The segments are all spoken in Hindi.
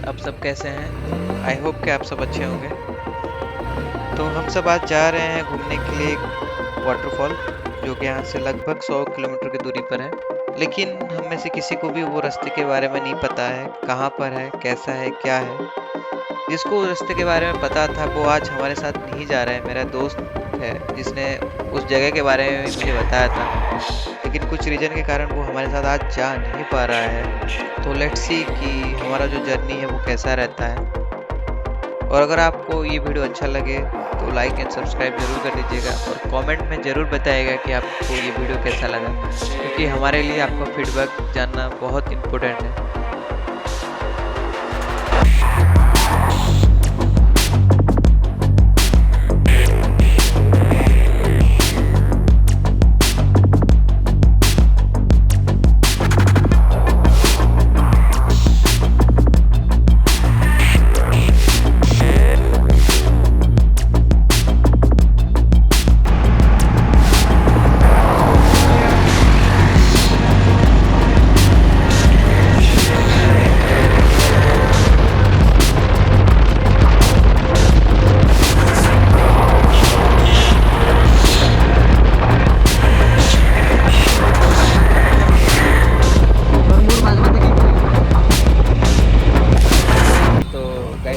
आप सब कैसे हैं? आई होप कि आप सब अच्छे होंगे। तो हम सब आज जा रहे हैं घूमने के लिए एक वाटरफॉल, जो कि यहाँ से लगभग 100 किलोमीटर की दूरी पर है। लेकिन हम में से किसी को भी वो रास्ते के बारे में नहीं पता है, कहाँ पर है, कैसा है, क्या है। जिसको उस रास्ते के बारे में पता था वो आज हमारे साथ नहीं जा रहा है। मेरा दोस्त है जिसने उस जगह के बारे में मुझे बताया था, लेकिन कुछ रीज़न के कारण वो हमारे साथ आज जा नहीं पा रहा है। तो लेट्स सी कि हमारा जो जर्नी है वो कैसा रहता है। और अगर आपको ये वीडियो अच्छा लगे तो लाइक एंड सब्सक्राइब जरूर कर दीजिएगा और कमेंट में ज़रूर बताइएगा कि आपको ये वीडियो कैसा लगा, क्योंकि हमारे लिए आपका फीडबैक जानना बहुत इम्पोर्टेंट है।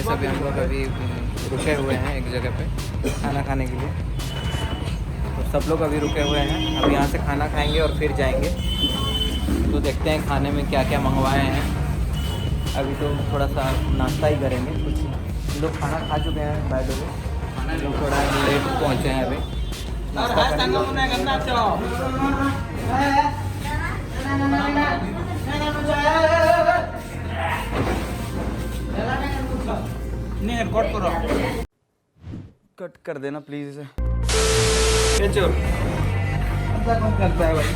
अभी हम लोग रुके हुए हैं एक जगह पे खाना खाने के लिए। तो सब लोग अभी रुके हुए हैं, अब यहाँ से खाना खाएंगे और फिर जाएंगे। तो देखते हैं खाने में क्या क्या मंगवाए हैं। अभी तो थोड़ा सा नाश्ता ही करेंगे। कुछ लोग खाना खा चुके हैं, बाय द वे लोग थोड़ा लेट पहुँचे हैं। अभी नाश्ता कट कर देना प्लीज इसे। करता है भाई,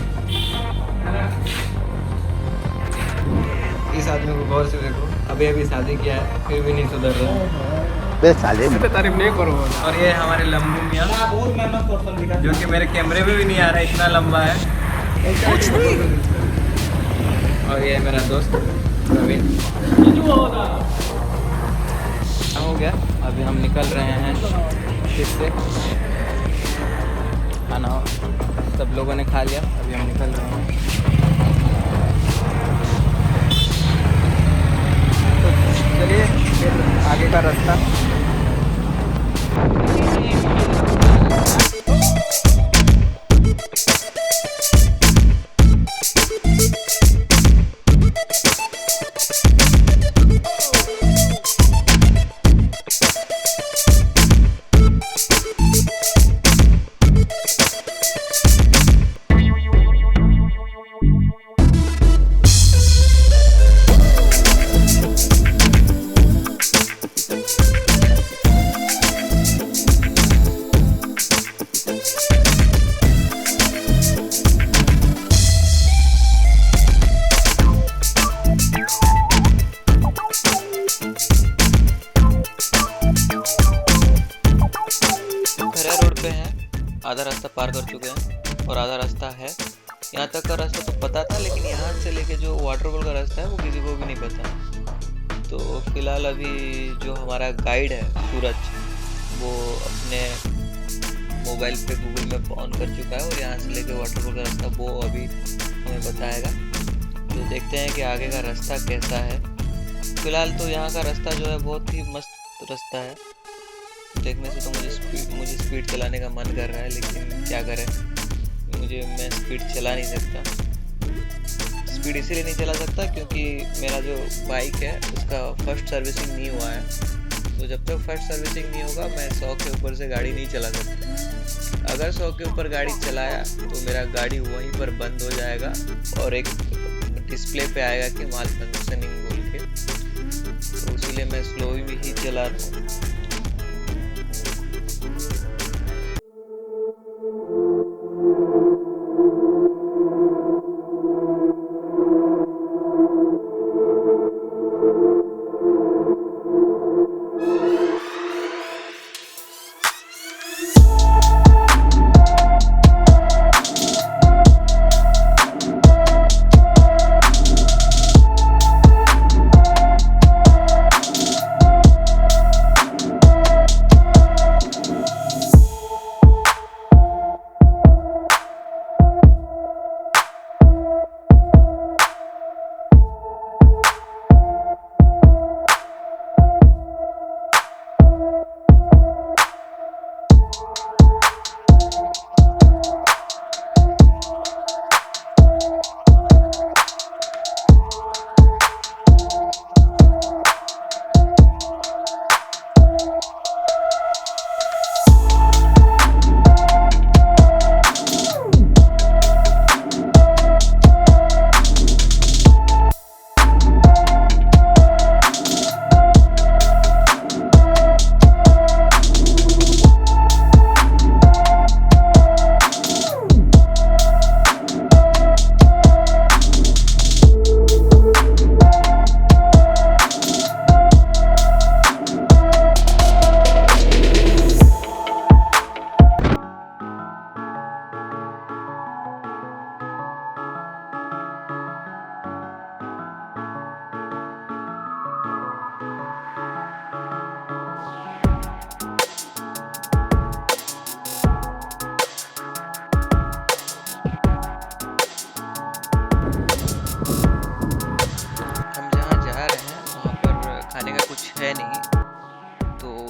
इस आदमी को गौर से देखो। अभी शादी किया है फिर भी नहीं सुधर रहा। तारीफ नहीं करो। और ये हमारे लंबू मियाँ जो कि मेरे कैमरे में भी नहीं आ रहा है, इतना लंबा है। और ये मेरा दोस्त प्रवीण। हो गया, अभी हम निकल रहे हैं फिर से। खाना सब लोगों ने खा लिया, अभी हम निकल रहे हैं। तो चलिए फिर आगे का रास्ता। आधा रास्ता पार कर चुके हैं और आधा रास्ता है। यहाँ तक का रास्ता तो पता था, लेकिन यहाँ से लेके जो वाटरफॉल का रास्ता है वो किसी को भी नहीं पता। तो फिलहाल अभी जो हमारा गाइड है सूरज, वो अपने मोबाइल पे गूगल मैप ऑन कर चुका है और यहाँ से लेके वाटरफॉल का रास्ता वो अभी हमें बताएगा। तो देखते हैं कि आगे का रास्ता कैसा है। फिलहाल तो यहाँ का रास्ता जो है बहुत ही मस्त रास्ता है। देखने से तो मुझे स्पीड चलाने का मन कर रहा है, लेकिन क्या करें, मैं स्पीड चला नहीं सकता। स्पीड इसीलिए नहीं चला सकता क्योंकि मेरा जो बाइक है उसका फर्स्ट सर्विसिंग नहीं हुआ है। तो जब तक फर्स्ट सर्विसिंग नहीं होगा मैं 100 के ऊपर से गाड़ी नहीं चला सकता। अगर 100 के ऊपर गाड़ी चलाया तो मेरा गाड़ी वहीं पर बंद हो जाएगा और एक डिस्प्ले पे आएगा कि माल फंक्शनिंग बोल के। तो इसीलिए मैं स्लो ही चला रहा हूँ।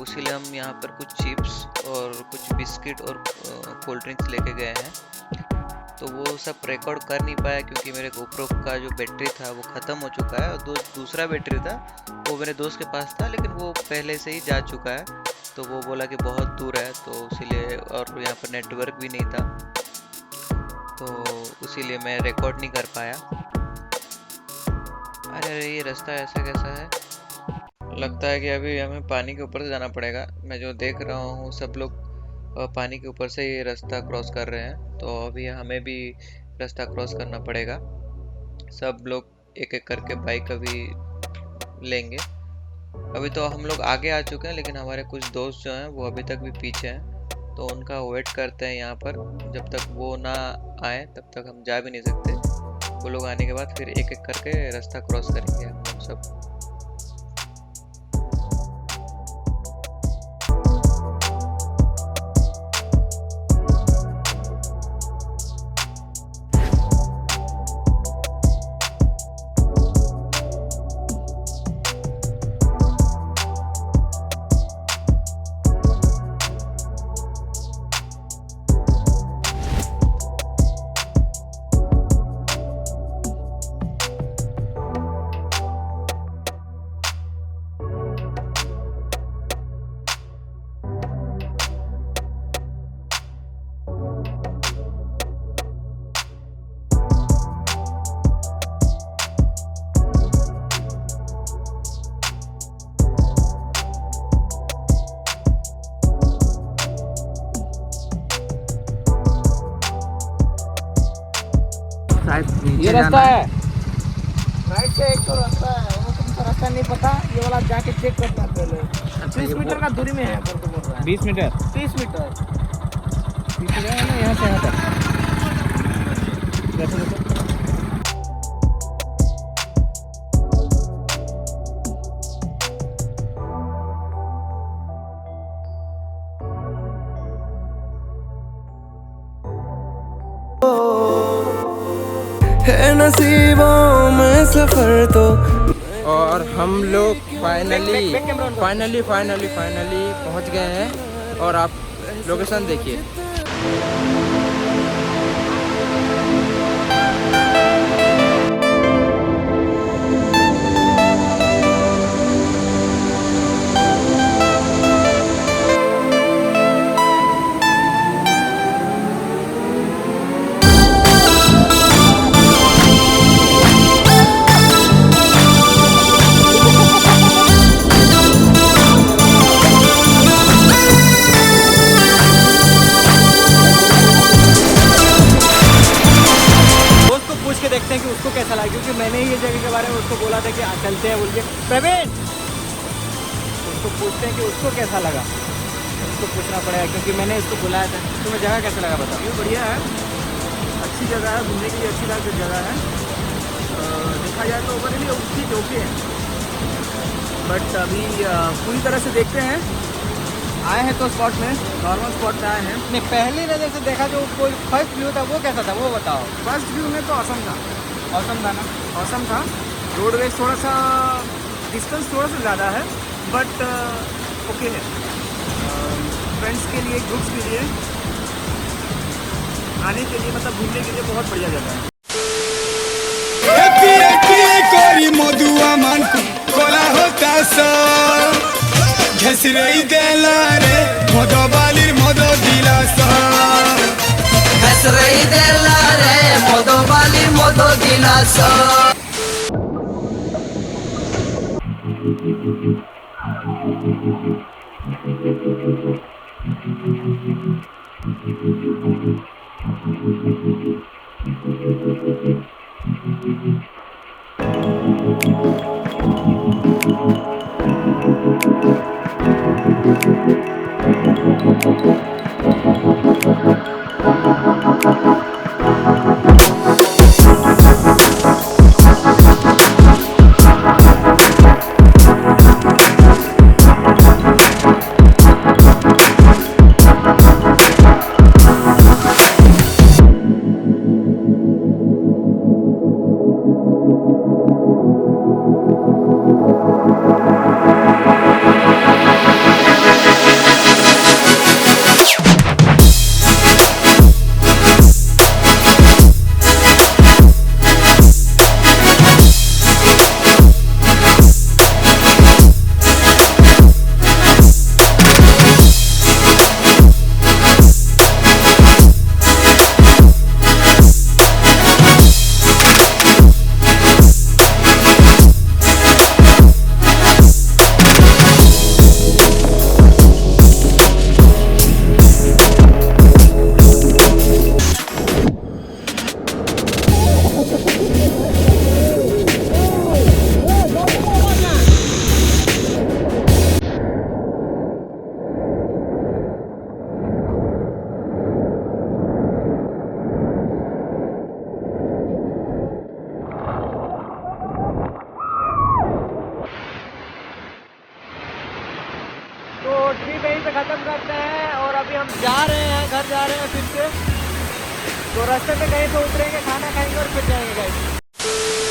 इसीलिए हम यहाँ पर कुछ चिप्स और कुछ बिस्किट और कोल्ड ड्रिंक्स लेके गए हैं। तो वो सब रिकॉर्ड कर नहीं पाया क्योंकि मेरे GoPro का जो बैटरी था वो ख़त्म हो चुका है, और दूसरा बैटरी था वो मेरे दोस्त के पास था, लेकिन वो पहले से ही जा चुका है। तो वो बोला कि बहुत दूर है, तो इसीलिए, और यहाँ पर नेटवर्क भी नहीं था, तो इसीलिए मैं रिकॉर्ड नहीं कर पाया। अरे ये रास्ता ऐसा कैसा है? लगता है कि अभी हमें पानी के ऊपर से जाना पड़ेगा। मैं जो देख रहा हूँ सब लोग पानी के ऊपर से ये रास्ता क्रॉस कर रहे हैं, तो अभी हमें भी रास्ता क्रॉस करना पड़ेगा। सब लोग एक एक करके बाइक अभी लेंगे। अभी तो हम लोग आगे आ चुके हैं, लेकिन हमारे कुछ दोस्त जो हैं वो अभी तक भी पीछे हैं, तो उनका वेट करते हैं यहाँ पर। जब तक वो ना आए तब तक हम जा भी नहीं सकते। वो लोग आने के बाद फिर एक एक करके रास्ता क्रॉस करेंगे हम लोग सब। ये रास्ता है, राइट से एक तो रास्ता है, वो तुमको रास्ता नहीं पता, ये वाला जाके चेक करना पहले। 30 मीटर का दूरी में है पर तुम बोल रहा है 20 मीटर 30 मीटर 30 मीटर है ना, यहाँ से यहाँ तक। है नसीबों में सफर तो। और हम लोग फाइनली पहुंच गए हैं, और आप लोकेशन देखिए। देखते हैं कि उसको कैसा लगा, क्योंकि मैंने ये जगह के बारे में उसको बोला था कि चलते हैं बोलिए प्रवीण, उसको पूछते हैं कि उसको कैसा लगा। उसको पूछना पड़ेगा क्योंकि मैंने इसको बुलाया था। तुम्हें जगह कैसा लगा बताओ। ये बढ़िया है, अच्छी जगह है, घूमने के लिए अच्छी जगह है। देखा जाए तो ओवरऑली ठीक ओके है, बट अभी पूरी तरह से देखते हैं। आए हैं तो स्पॉट में, नॉर्मल स्पॉट पे आए हैं। नहीं, पहली नज़र से देखा जो कोई फर्स्ट व्यू था वो कैसा था वो बताओ। फर्स्ट व्यू में तो ऑसम था, औसम था ना? ऑसम था। रोडवेज थोड़ा सा डिस्टेंस थोड़ा सा ज़्यादा है, बट ओके है। फ्रेंड्स के लिए, ग्रुप्स के लिए आने के लिए, मतलब घूमने के लिए बहुत बढ़िया जगह है। घसरई देला रे मदो बालिर मदो दिलासा, घसरई देला रे मदो बालिर मदो दिलासा। हम जा रहे हैं, घर जा रहे हैं फिर से। तो रास्ते में कहीं तो उतरेंगे, खाना खाएंगे और फिर जाएंगे गाइस।